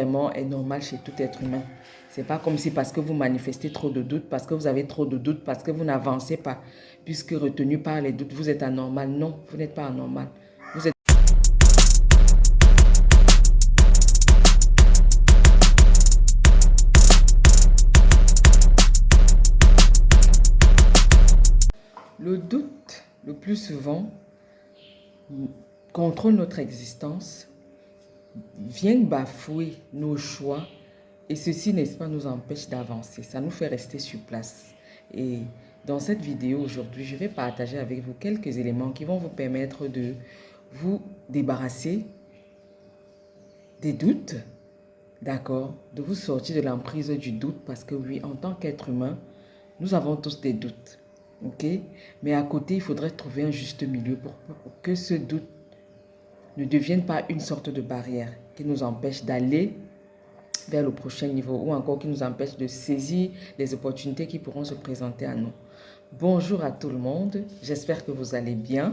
vraiment est normal chez tout être humain. C'est pas comme si parce que vous manifestez trop de doutes, parce que vous avez trop de doutes, parce que vous n'avancez pas, puisque retenu par les doutes, vous êtes anormal. Non, vous n'êtes pas anormal. Vous êtes... Le doute, le plus souvent, contrôle notre existence, vient bafouer nos choix et ceci, n'est-ce pas, nous empêche d'avancer. Ça nous fait rester sur place. Et dans cette vidéo aujourd'hui, je vais partager avec vous quelques éléments qui vont vous permettre de vous débarrasser des doutes, d'accord, de vous sortir de l'emprise du doute parce que oui, en tant qu'être humain, nous avons tous des doutes, ok? Mais à côté, il faudrait trouver un juste milieu pour que ce doute ne devienne pas une sorte de barrière qui nous empêche d'aller vers le prochain niveau ou encore qui nous empêche de saisir les opportunités qui pourront se présenter à nous. Bonjour à tout le monde, j'espère que vous allez bien.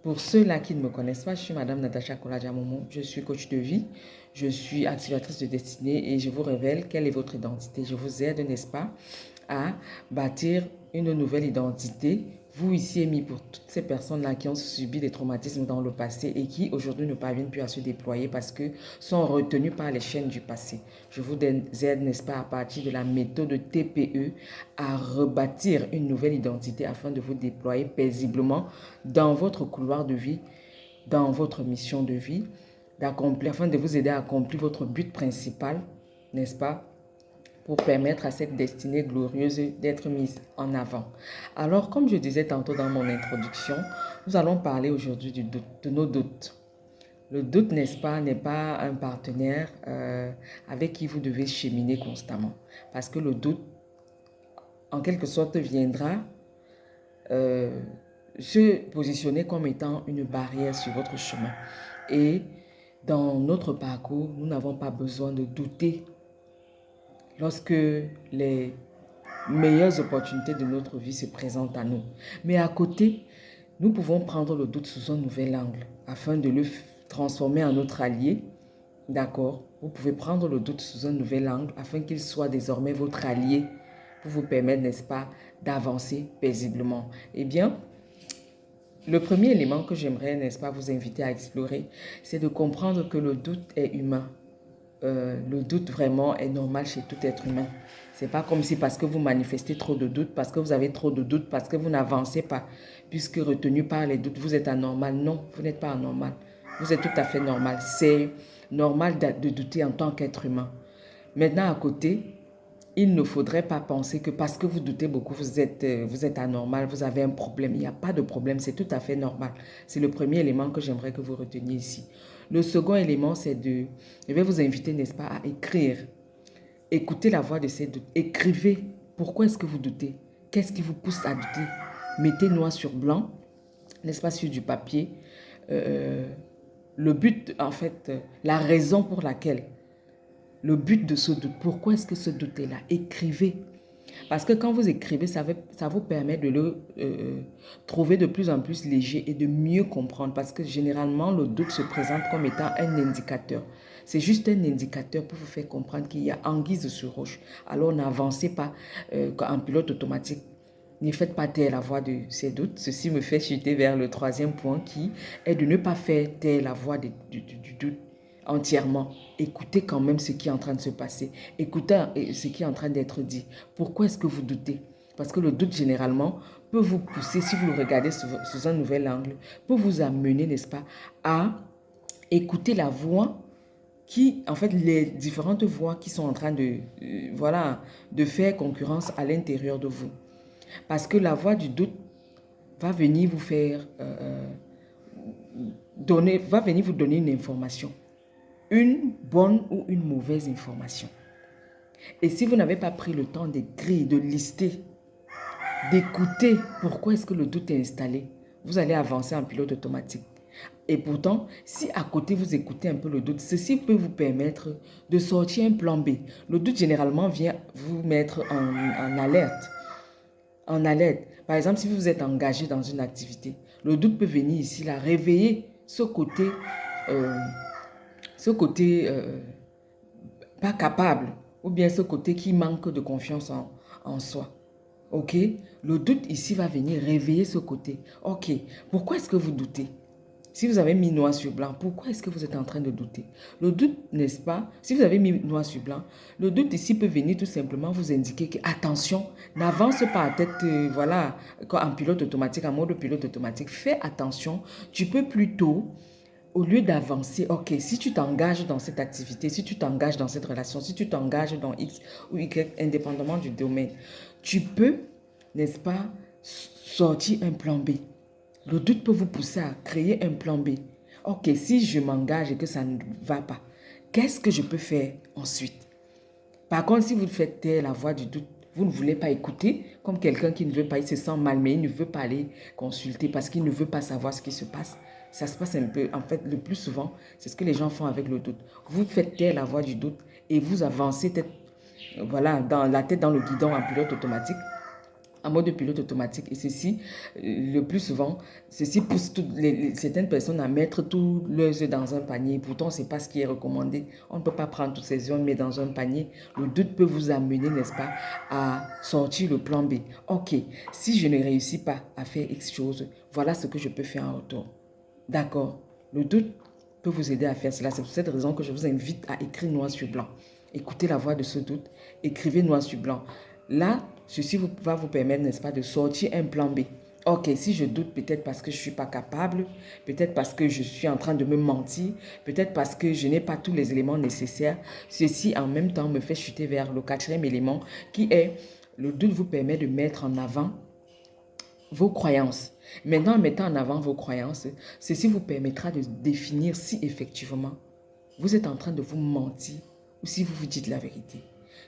Pour ceux-là qui ne me connaissent pas, je suis Madame Natacha Koladjamomo, je suis coach de vie, je suis activatrice de destinée et je vous révèle quelle est votre identité. Je vous aide, n'est-ce pas, à bâtir une nouvelle identité. Vous ici est mis pour toutes ces personnes-là qui ont subi des traumatismes dans le passé et qui aujourd'hui ne parviennent plus à se déployer parce que sont retenues par les chaînes du passé. Je vous aide, n'est-ce pas, à partir de la méthode TPE à rebâtir une nouvelle identité afin de vous déployer paisiblement dans votre couloir de vie, dans votre mission de vie, afin de vous aider à accomplir votre but principal, n'est-ce pas, pour permettre à cette destinée glorieuse d'être mise en avant. Alors, comme je disais tantôt dans mon introduction, nous allons parler aujourd'hui du doute, de nos doutes. Le doute, n'est-ce pas, n'est pas un partenaire avec qui vous devez cheminer constamment. Parce que le doute, en quelque sorte, viendra se positionner comme étant une barrière sur votre chemin. Et dans notre parcours, nous n'avons pas besoin de douter lorsque les meilleures opportunités de notre vie se présentent à nous. Mais à côté, nous pouvons prendre le doute sous un nouvel angle afin de le transformer en notre allié. D'accord? Vous pouvez prendre le doute sous un nouvel angle afin qu'il soit désormais votre allié pour vous permettre, n'est-ce pas, d'avancer paisiblement. Eh bien, le premier élément que j'aimerais, n'est-ce pas, vous inviter à explorer, c'est de comprendre que le doute est humain. Le doute vraiment est normal chez tout être humain. C'est pas comme si parce que vous manifestez trop de doutes, parce que vous avez trop de doutes, parce que vous n'avancez pas, puisque retenu par les doutes, vous êtes anormal. Non, vous n'êtes pas anormal. Vous êtes tout à fait normal. C'est normal de douter en tant qu'être humain. Maintenant, à côté, il ne faudrait pas penser que parce que vous doutez beaucoup, vous êtes anormal, vous avez un problème. Il n'y a pas de problème, c'est tout à fait normal. C'est le premier élément que j'aimerais que vous reteniez ici. Le second élément, c'est je vais vous inviter, n'est-ce pas, à écrire. Écoutez la voix de ces doutes. Écrivez. Pourquoi est-ce que vous doutez? Qu'est-ce qui vous pousse à douter? Mettez noir sur blanc, n'est-ce pas, sur du papier. Le but, en fait, la raison pour laquelle, le but de ce doute, pourquoi est-ce que ce doute est là? Écrivez. Parce que quand vous écrivez, ça vous permet de le trouver de plus en plus léger et de mieux comprendre. Parce que généralement, le doute se présente comme étant un indicateur. C'est juste un indicateur pour vous faire comprendre qu'il y a anguille sur roche. Alors n'avancez pas en pilote automatique. Ne faites pas taire la voix de ces doutes. Ceci me fait chuter vers le troisième point qui est de ne pas faire taire la voix du doute entièrement. Écoutez quand même ce qui est en train de se passer. Écoutez ce qui est en train d'être dit. Pourquoi est-ce que vous doutez? Parce que le doute, généralement, peut vous pousser, si vous le regardez sous un nouvel angle, peut vous amener, n'est-ce pas, à écouter la voix qui, en fait, les différentes voix qui sont en train de faire concurrence à l'intérieur de vous. Parce que la voix du doute va venir vous faire vous donner une information. Une bonne ou une mauvaise information. Et si vous n'avez pas pris le temps d'écrire, de lister, d'écouter pourquoi est-ce que le doute est installé, vous allez avancer en pilote automatique. Et pourtant, si à côté vous écoutez un peu le doute, ceci peut vous permettre de sortir un plan B. Le doute généralement vient vous mettre en alerte. En alerte. Par exemple, si vous êtes engagé dans une activité, le doute peut venir ici, là, réveiller ce côté pas capable, ou bien ce côté qui manque de confiance en soi. Ok? Le doute ici va venir réveiller ce côté. Ok, pourquoi est-ce que vous doutez? Si vous avez mis noir sur blanc, pourquoi est-ce que vous êtes en train de douter? Le doute, n'est-ce pas? Si vous avez mis noir sur blanc, le doute ici peut venir tout simplement vous indiquer que, attention, n'avance pas à tête, voilà, en pilote automatique, en mode pilote automatique. Fais attention, tu peux plutôt, au lieu d'avancer, ok, si tu t'engages dans cette activité, si tu t'engages dans cette relation, si tu t'engages dans X ou Y, indépendamment du domaine, tu peux, n'est-ce pas, sortir un plan B. Le doute peut vous pousser à créer un plan B. Ok, si je m'engage et que ça ne va pas, qu'est-ce que je peux faire ensuite? Par contre, si vous faites taire la voix du doute, vous ne voulez pas écouter, comme quelqu'un qui ne veut pas, il se sent mal, mais il ne veut pas aller consulter parce qu'il ne veut pas savoir ce qui se passe. Ça se passe un peu, en fait, le plus souvent, c'est ce que les gens font avec le doute. Vous faites taire la voix du doute et vous avancez tête, voilà, dans la tête dans le guidon en pilote automatique, en mode pilote automatique. Et ceci, le plus souvent, ceci pousse certaines personnes à mettre tous leurs œufs dans un panier. Pourtant, ce n'est pas ce qui est recommandé. On ne peut pas prendre toutes ces œufs, mais dans un panier. Le doute peut vous amener, n'est-ce pas, à sortir le plan B. Ok, si je ne réussis pas à faire X chose, voilà ce que je peux faire en retour. D'accord, le doute peut vous aider à faire cela. C'est pour cette raison que je vous invite à écrire noir sur blanc. Écoutez la voix de ce doute, écrivez noir sur blanc. Là, ceci va vous permettre, n'est-ce pas, de sortir un plan B. Ok, si je doute, peut-être parce que je ne suis pas capable, peut-être parce que je suis en train de me mentir, peut-être parce que je n'ai pas tous les éléments nécessaires. Ceci, en même temps, me fait chuter vers le quatrième élément qui est, le doute vous permet de mettre en avant vos croyances. Maintenant, en mettant en avant vos croyances, ceci vous permettra de définir si effectivement vous êtes en train de vous mentir ou si vous vous dites la vérité.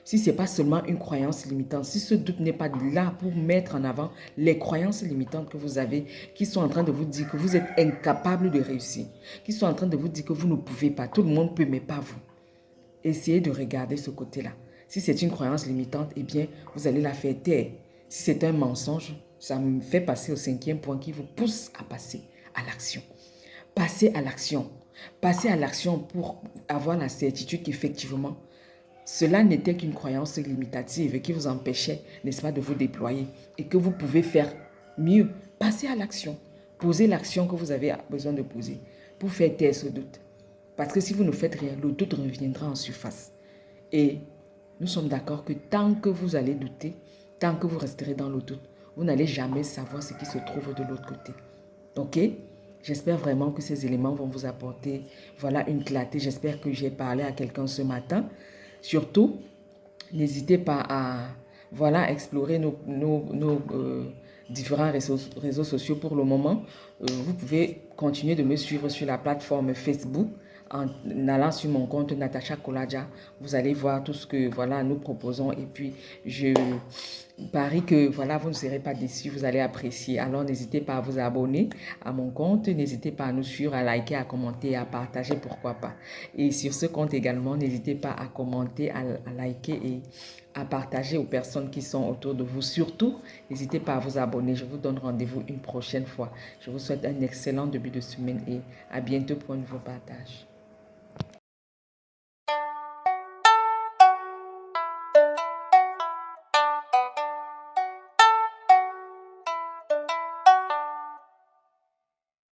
Si ce n'est pas seulement une croyance limitante, si ce doute n'est pas là pour mettre en avant les croyances limitantes que vous avez, qui sont en train de vous dire que vous êtes incapable de réussir, qui sont en train de vous dire que vous ne pouvez pas, tout le monde peut, mais pas vous. Essayez de regarder ce côté-là. Si c'est une croyance limitante, eh bien, vous allez la faire taire. Si c'est un mensonge, ça me fait passer au cinquième point qui vous pousse à passer à l'action. Passez à l'action. Passez à l'action pour avoir la certitude qu'effectivement, cela n'était qu'une croyance limitative qui vous empêchait, n'est-ce pas, de vous déployer et que vous pouvez faire mieux. Passez à l'action. Posez l'action que vous avez besoin de poser pour faire taire ce doute. Parce que si vous ne faites rien, le doute reviendra en surface. Et nous sommes d'accord que tant que vous allez douter, tant que vous resterez dans le doute, vous n'allez jamais savoir ce qui se trouve de l'autre côté. Ok? J'espère vraiment que ces éléments vont vous apporter, voilà, une clarté. J'espère que j'ai parlé à quelqu'un ce matin. Surtout, n'hésitez pas à, voilà, explorer nos différents réseaux sociaux pour le moment. Vous pouvez continuer de me suivre sur la plateforme Facebook en allant sur mon compte Natacha Koladja. Vous allez voir tout ce que, voilà, nous proposons et puis je parie que, voilà, vous ne serez pas déçus, vous allez apprécier. Alors n'hésitez pas à vous abonner à mon compte, n'hésitez pas à nous suivre, à liker, à commenter, à partager, pourquoi pas. Et sur ce compte également, n'hésitez pas à commenter, à liker et à partager aux personnes qui sont autour de vous. Surtout, n'hésitez pas à vous abonner. Je vous donne rendez-vous une prochaine fois. Je vous souhaite un excellent début de semaine et à bientôt pour un nouveau partage.